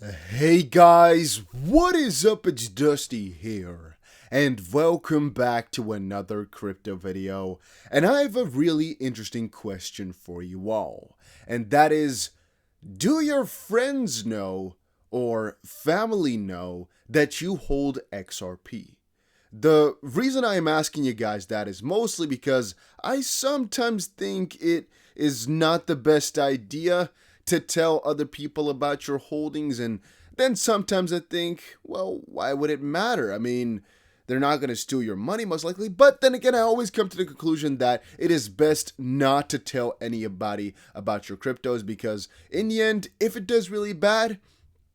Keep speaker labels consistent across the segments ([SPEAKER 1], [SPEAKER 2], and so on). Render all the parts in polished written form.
[SPEAKER 1] Hey guys, what is up? It's Dusty here, and welcome back to another crypto video. And I have a really interesting question for you all, and that is, do your friends know or family know that you hold XRP? The reason I am asking you guys that is mostly because I sometimes think it is not the best idea to tell other people about your holdings, and then sometimes I think, well, why would it matter? I mean, they're not going to steal your money most likely, but then again, I always come to the conclusion that it is best not to tell anybody about your cryptos, because in the end, if it does really bad,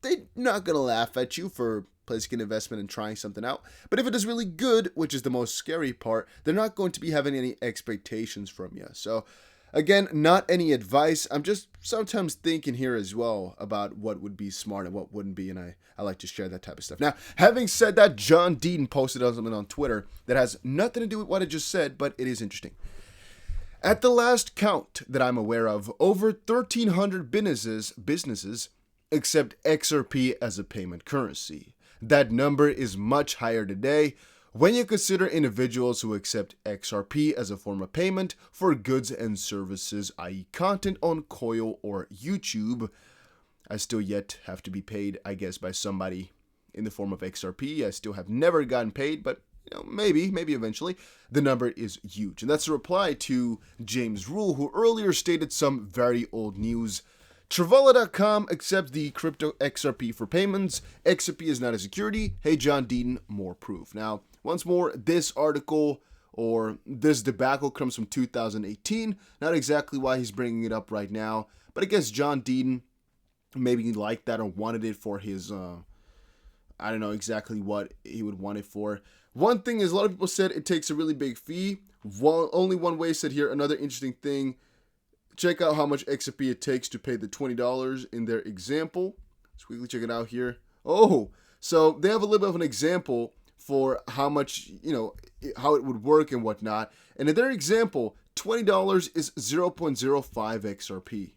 [SPEAKER 1] they're not going to laugh at you for placing an investment and trying something out. But if it is really good, which is the most scary part, they're not going to be having any expectations from you. So again, not any advice. I'm just sometimes thinking here as well about what would be smart and what wouldn't be, and I like to share that type of stuff. Now, having said that, John Deaton posted something on Twitter that has nothing to do with what I just said, but it is interesting. At the last count that I'm aware of, over 1,300 businesses accept XRP as a payment currency. That number is much higher today when you consider individuals who accept XRP as a form of payment for goods and services, i.e. content on Coil or YouTube. I still yet have to be paid, I guess, by somebody in the form of XRP. I still have never gotten paid, but maybe eventually. The number is huge. And that's a reply to James Rule, who earlier stated some very old news. Travala.com accepts the crypto XRP for payments. XRP is not a security. Hey, John Deaton, more proof. Now, once more, this article or this debacle comes from 2018. Not exactly why he's bringing it up right now, but I guess John Deaton maybe liked that or wanted it for his, I don't know exactly what he would want it for. One thing is, a lot of people said it takes a really big fee. Only one way said here. Another interesting thing, check out how much XRP it takes to pay the $20 in their example. Let's quickly check it out here. Oh, so they have a little bit of an example for how much, how it would work and whatnot. And in their example, $20 is 0.05 XRP.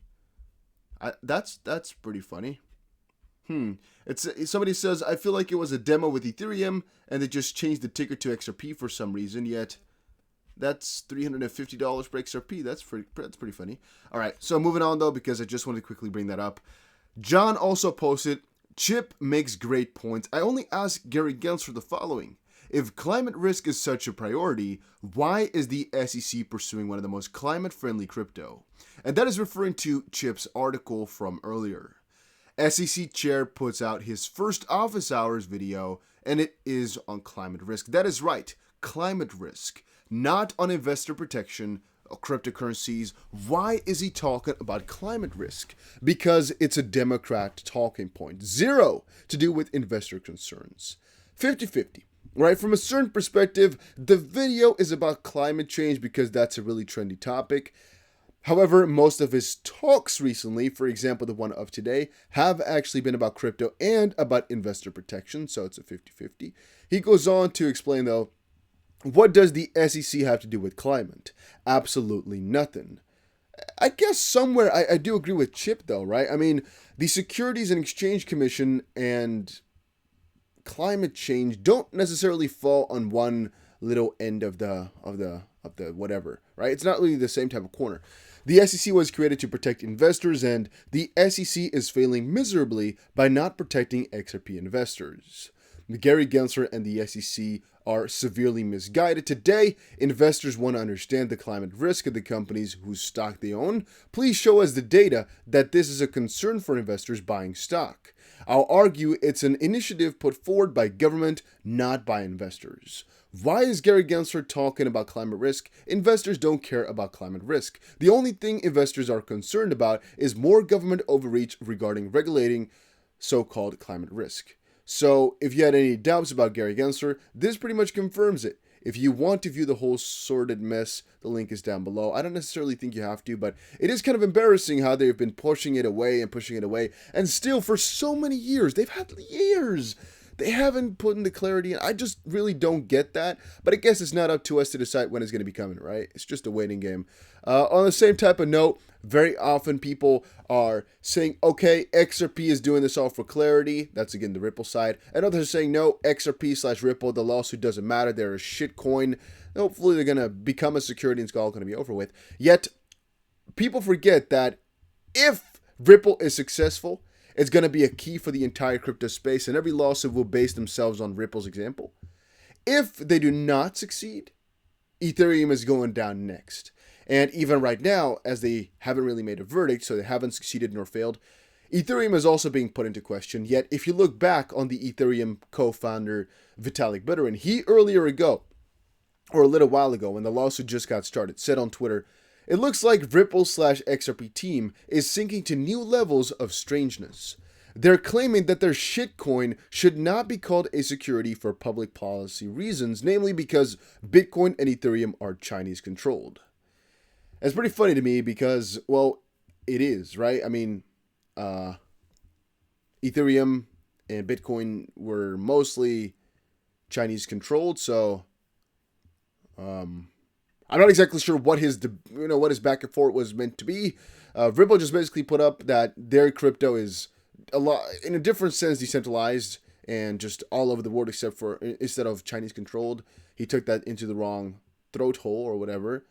[SPEAKER 1] That's pretty funny. Somebody says, I feel like it was a demo with Ethereum and they just changed the ticker to XRP for some reason, yet that's $350 per XRP. That's pretty funny. All right, so moving on though, because I just wanted to quickly bring that up. John also posted, Chip makes great points. I only asked Gary Gensler the following. If climate risk is such a priority, why is the SEC pursuing one of the most climate-friendly crypto? And that is referring to Chip's article from earlier. SEC chair puts out his first office hours video, and it is on climate risk. That is right, climate risk, not on investor protection of cryptocurrencies. Why is he talking about climate risk? Because it's a Democrat talking point. Zero to do with investor concerns. 50-50. Right, from a certain perspective, the video is about climate change because that's a really trendy topic. However, most of his talks recently, for example, the one of today, have actually been about crypto and about investor protection, so it's a 50-50. He goes on to explain, though, what does the SEC have to do with climate? Absolutely nothing. I guess somewhere I do agree with Chip, though, right? I mean, the Securities and Exchange Commission and climate change don't necessarily fall on one little end of the whatever, right? It's not really the same type of corner. The SEC was created to protect investors, and the SEC is failing miserably by not protecting XRP investors. Gary Gensler and the SEC are severely misguided. Today, investors want to understand the climate risk of the companies whose stock they own. Please show us the data that this is a concern for investors buying stock. I'll argue it's an initiative put forward by government, not by investors. Why is Gary Gensler talking about climate risk? Investors don't care about climate risk. The only thing investors are concerned about is more government overreach regarding regulating so-called climate risk. So if you had any doubts about Gary Gensler, this pretty much confirms it. If you want to view the whole sordid mess, the link is down below. I don't necessarily think you have to, but it is kind of embarrassing how they've been pushing it away, and still for so many years, they've had years they haven't put in the clarity in. I just really don't get that. But I guess it's not up to us to decide when it's going to be coming, right? It's just a waiting game. On the same type of note, very often people are saying, okay, XRP is doing this all for clarity. That's again the Ripple side. And others are saying, no, XRP/Ripple, the lawsuit doesn't matter. They're a shit coin. Hopefully they're going to become a security and it's all going to be over with. Yet, people forget that if Ripple is successful, it's going to be a key for the entire crypto space, and every lawsuit will base themselves on Ripple's example. If they do not succeed, Ethereum is going down next. And even right now, as they haven't really made a verdict, so they haven't succeeded nor failed, Ethereum is also being put into question. Yet, if you look back on the Ethereum co-founder Vitalik Buterin, he earlier ago, or a little while ago, when the lawsuit just got started, said on Twitter, "It looks like Ripple/XRP team is sinking to new levels of strangeness. They're claiming that their shitcoin should not be called a security for public policy reasons, namely because Bitcoin and Ethereum are Chinese controlled." It's pretty funny to me because, well, it is, right? I mean, Ethereum and Bitcoin were mostly Chinese controlled, so I'm not exactly sure what his back and forth was meant to be. Ripple just basically put up that their crypto is a lot, in a different sense, decentralized and just all over the world except for, instead of Chinese controlled, he took that into the wrong throat hole or whatever.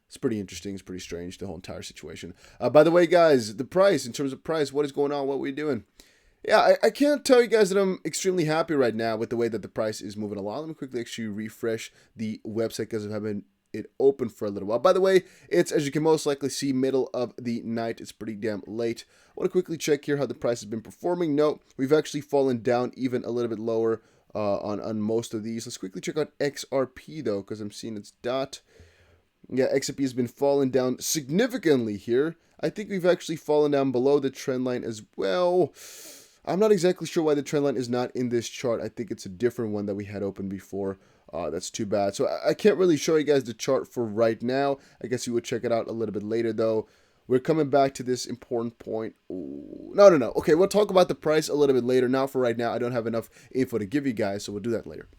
[SPEAKER 1] It's pretty interesting. It's pretty strange, the whole entire situation. By the way, guys, the price, in terms of price, what is going on? What are we doing? Yeah, I can't tell you guys that I'm extremely happy right now with the way that the price is moving along. Let me quickly actually refresh the website because I've having it open for a little while. By the way, it's, as you can most likely see, middle of the night. It's pretty damn late. I want to quickly check here how the price has been performing. No, we've actually fallen down even a little bit lower on most of these. Let's quickly check out XRP, though, because I'm seeing its dot. Yeah, XRP has been falling down significantly here. I think we've actually fallen down below the trend line as well. I'm not exactly sure why the trend line is not in this chart. I think it's a different one that we had open before. That's too bad. So I can't really show you guys the chart for right now. I guess you would check it out a little bit later, though. We're coming back to this important point. Ooh, no. Okay, we'll talk about the price a little bit later. Not for right now. I don't have enough info to give you guys, so we'll do that later.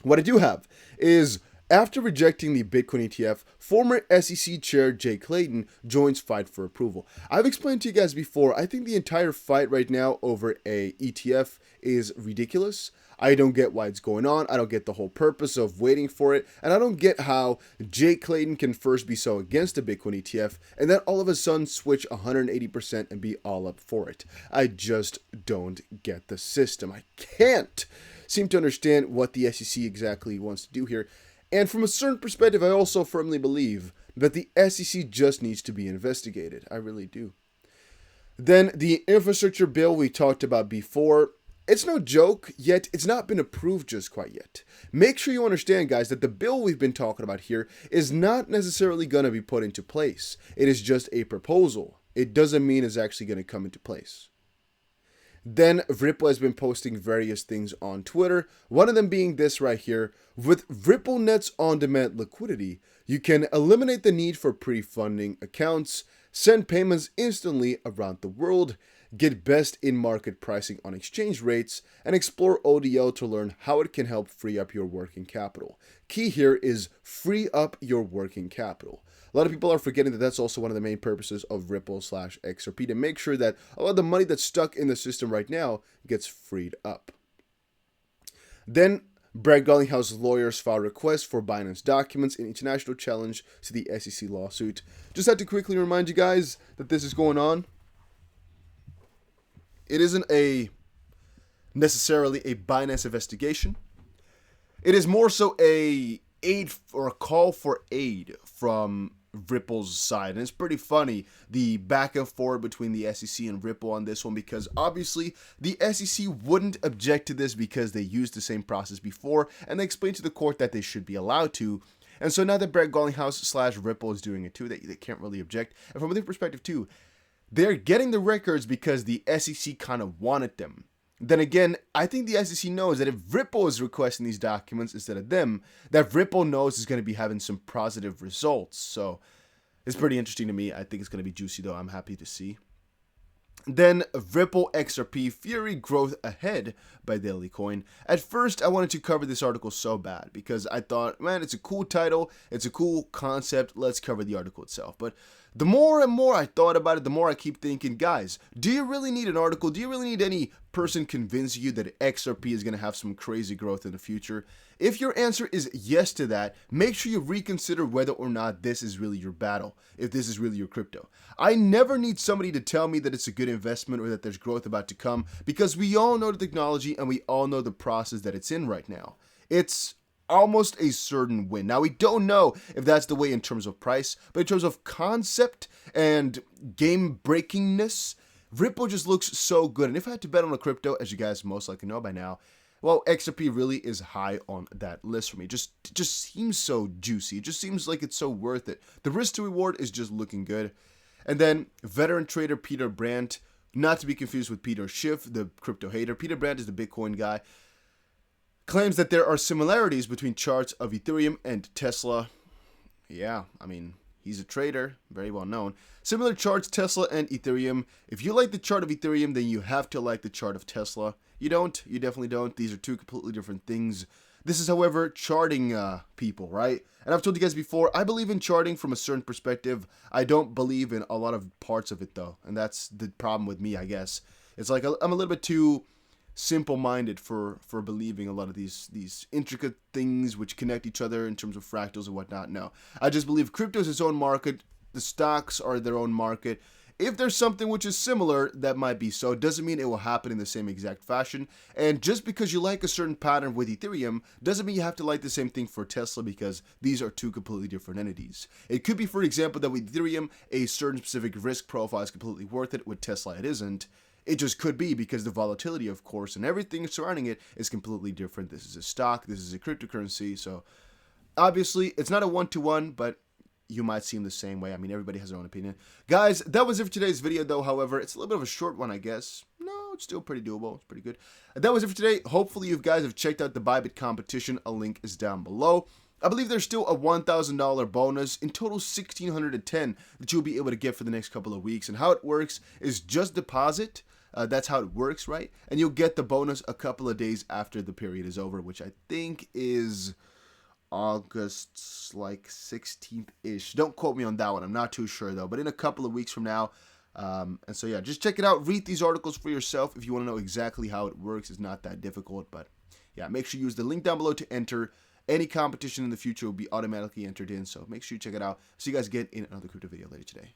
[SPEAKER 1] What I do have is, after rejecting the Bitcoin ETF, former SEC Chair Jay Clayton joins fight for approval. I've explained to you guys before, I think the entire fight right now over a ETF is ridiculous. I don't get why it's going on. I don't get the whole purpose of waiting for it. And I don't get how Jay Clayton can first be so against a Bitcoin ETF and then all of a sudden switch 180% and be all up for it. I just don't get the system. I can't seem to understand what the SEC exactly wants to do here. And from a certain perspective, I also firmly believe that the SEC just needs to be investigated. I really do. Then the infrastructure bill we talked about before. It's no joke, yet it's not been approved just quite yet. Make sure you understand, guys, that the bill we've been talking about here is not necessarily going to be put into place. It is just a proposal. It doesn't mean it's actually going to come into place. Then Ripple has been posting various things on Twitter, one of them being this right here. With RippleNet's on-demand liquidity, you can eliminate the need for pre-funding accounts, send payments instantly around the world, get best in-market pricing on exchange rates, and explore ODL to learn how it can help free up your working capital. Key here is free up your working capital. A lot of people are forgetting that that's also one of the main purposes of Ripple/XRP, to make sure that a lot of the money that's stuck in the system right now gets freed up. Then, Garlinghaus lawyers filed requests for Binance documents in international challenge to the SEC lawsuit. Just had to quickly remind you guys that this is going on. It isn't necessarily a Binance investigation. It is more so a call for aid from Ripple's side. And it's pretty funny, the back and forth between the SEC and Ripple on this one, because obviously the SEC wouldn't object to this because they used the same process before, and they explained to the court that they should be allowed to. And so now that Garlinghaus/Ripple is doing it too, they can't really object. And from their perspective too, they're getting the records because the SEC kind of wanted them. Then again, I think the SEC knows that if Ripple is requesting these documents instead of them, that Ripple knows is going to be having some positive results. So it's pretty interesting to me. I think it's going to be juicy, though. I'm happy to see. Then Ripple XRP Fury growth ahead by Daily Coin. At first, I wanted to cover this article so bad because I thought, man, it's a cool title, it's a cool concept, let's cover the article itself. But the more and more I thought about it, the more I keep thinking, guys, do you really need an article? Do you really need any person convincing you that XRP is going to have some crazy growth in the future? If your answer is yes to that, make sure you reconsider whether or not this is really your battle, if this is really your crypto. I never need somebody to tell me that it's a good investment or that there's growth about to come, because we all know the technology and we all know the process that it's in right now. It's almost a certain win. Now, we don't know if that's the way in terms of price, but in terms of concept and game breakingness, Ripple just looks so good. And if I had to bet on a crypto, as you guys most likely know by now, well, XRP really is high on that list for me. It just seems so juicy. It just seems like it's so worth it. The risk to reward is just looking good. And then veteran trader Peter Brandt, not to be confused with Peter Schiff, the crypto hater. Peter Brandt is the Bitcoin guy. Claims that there are similarities between charts of Ethereum and Tesla. Yeah, I mean, he's a trader, very well known. Similar charts, Tesla and Ethereum. If you like the chart of Ethereum, then you have to like the chart of Tesla. You don't, you definitely don't. These are two completely different things. This is, however, charting people, right? And I've told you guys before, I believe in charting from a certain perspective. I don't believe in a lot of parts of it, though. And that's the problem with me, I guess. It's like I'm a little bit too simple-minded for believing a lot of these intricate things which connect each other in terms of fractals and whatnot. No, I just believe crypto is its own market. The stocks are their own market. If there's something which is similar, that might be so. It doesn't mean it will happen in the same exact fashion. And just because you like a certain pattern with Ethereum doesn't mean you have to like the same thing for Tesla, because these are two completely different entities. It could be, for example, that with Ethereum, a certain specific risk profile is completely worth it. With Tesla, it isn't. It just could be, because the volatility, of course, and everything surrounding it is completely different. This is a stock, this is a cryptocurrency, so obviously it's not a one-to-one, but you might seem the same way. I mean, everybody has their own opinion. Guys, that was it for today's video, though. However, it's a little bit of a short one, I guess. No, it's still pretty doable. It's pretty good. That was it for today. Hopefully, you guys have checked out the Bybit competition. A link is down below. I believe there's still a $1,000 bonus, in total $1,610, that you'll be able to get for the next couple of weeks. And how it works is just deposit. That's how it works, right? And you'll get the bonus a couple of days after the period is over, which I think is August, like 16th-ish. Don't quote me on that one. I'm not too sure, though. But in a couple of weeks from now. And so, yeah, just check it out. Read these articles for yourself if you want to know exactly how it works. It's not that difficult. But, yeah, make sure you use the link down below to enter. Any competition in the future will be automatically entered in. So make sure you check it out. See you guys again in another crypto video later today.